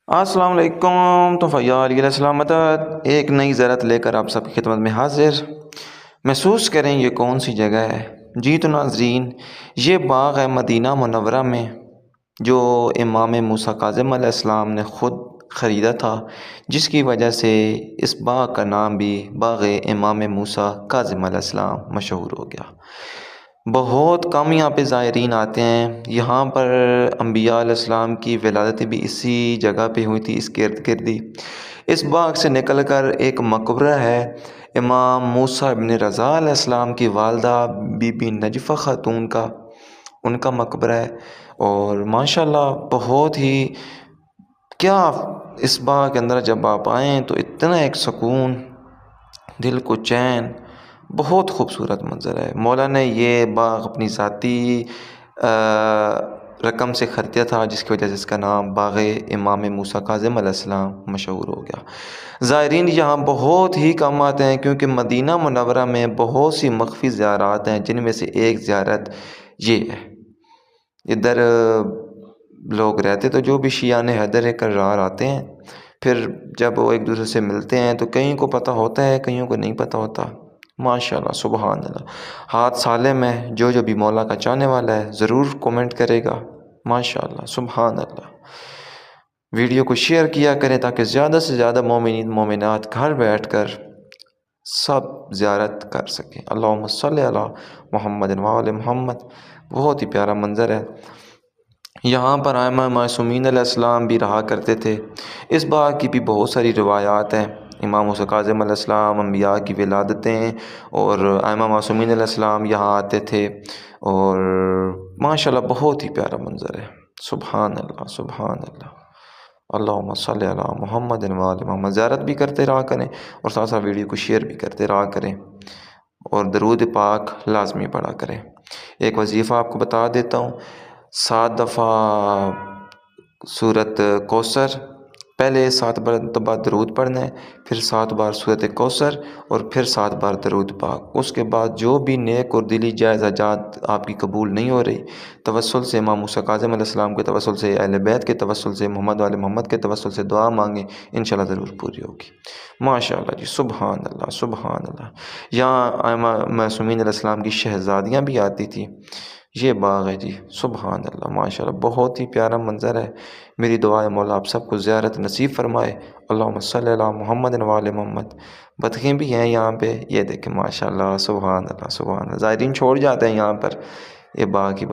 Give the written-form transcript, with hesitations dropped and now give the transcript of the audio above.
السلام علیکم۔ تو فیال علیہ السلامت ایک نئی زیارت لے کر آپ سب کی خدمت میں حاضر۔ محسوس کریں یہ کون سی جگہ ہے۔ جی تو ناظرین، یہ باغ ہے مدینہ منورہ میں جو امام موسیٰ کاظم علیہ السلام نے خود خریدا تھا، جس کی وجہ سے اس باغ کا نام بھی باغ امام موسیٰ کاظم علیہ السلام مشہور ہو گیا۔ بہت کم یہاں پہ زائرین آتے ہیں۔ یہاں پر انبیاء علیہ السلام کی ولادت بھی اسی جگہ پہ ہوئی تھی، اس گرد گردی۔ اس باغ سے نکل کر ایک مقبرہ ہے امام موسیٰ ابن رضا علیہ السلام کی والدہ بی بی نجفہ خاتون کا، ان کا مقبرہ ہے۔ اور ماشاءاللہ بہت ہی کیا اس باغ کے اندر جب آپ آئیں تو اتنا ایک سکون، دل کو چین، بہت خوبصورت منظر ہے۔ مولا نے یہ باغ اپنی ذاتی رقم سے خریدا تھا، جس کی وجہ سے اس کا نام باغ امام موسیٰ کاظم علیہ السلام مشہور ہو گیا۔ زائرین یہاں بہت ہی کم آتے ہیں کیونکہ مدینہ منورہ میں بہت سی مخفی زیارات ہیں، جن میں سے ایک زیارت یہ ہے۔ ادھر لوگ رہتے تو جو بھی شیعان حیدر کرار آتے ہیں، پھر جب وہ ایک دوسرے سے ملتے ہیں تو کئیوں کو پتہ ہوتا ہے، کئیوں کو نہیں پتہ ہوتا۔ ماشاءاللہ سبحان اللہ۔ ہاتھ سالے میں جو بھی مولا کا چاہنے والا ہے ضرور کومنٹ کرے گا۔ ماشاءاللہ سبحان اللہ۔ ویڈیو کو شیئر کیا کریں تاکہ زیادہ سے زیادہ مومنین مومنات گھر بیٹھ کر سب زیارت کر سکیں۔ اللہم صلی علی محمد و آل محمد۔ بہت ہی پیارا منظر ہے۔ یہاں پر ائمہ معصومین علیہ السلام بھی رہا کرتے تھے۔ اس باغ کی بھی بہت ساری روایات ہیں۔ امام موسیٰ کاظم علیہ السلام، انبیاء کی ولادتیں، اور ائمہ معصومین علیہ السلام یہاں آتے تھے، اور ماشاءاللہ بہت ہی پیارا منظر ہے۔ سبحان اللہ سبحان اللہ۔ اللہم صلی علی محمد و آل محمد۔ زیارت بھی کرتے رہا کریں اور ساتھ ساتھ ویڈیو کو شیئر بھی کرتے رہا کریں، اور درود پاک لازمی پڑھا کریں۔ ایک وظیفہ آپ کو بتا دیتا ہوں، 7 دفعہ سورۃ کوثر، پہلے 7 مرتبہ درود پڑھنا ہے، پھر 7 بار سورۃ کوثر، اور پھر 7 بار درود پاک۔ اس کے بعد جو بھی نیک اور دلی جائز حاجات آپ کی قبول نہیں ہو رہی، توسل سے امام موسیٰ کاظم علیہ السلام کے توسل سے، اہل بیت کے توسل سے، محمد وآل محمد کے توسل سے دعا مانگیں، انشاءاللہ ضرور پوری ہوگی۔ ماشاءاللہ جی سبحان اللہ سبحان اللہ۔ یہاں ائمہ معصومین علیہ السلام کی شہزادیاں بھی آتی تھیں۔ یہ باغ ہے جی سبحان اللہ ماشاءاللہ، بہت ہی پیارا منظر ہے۔ میری دعا ہے مولا آپ سب کو زیارت نصیب فرمائے۔ اللہم صلی علی محمد و آل محمد۔ بطخیں بھی ہیں یہاں پہ، یہ دیکھیں ماشاءاللہ سبحان اللہ سبحان اللہ۔ زائرین چھوڑ جاتے ہیں یہاں پر یہ باغ کی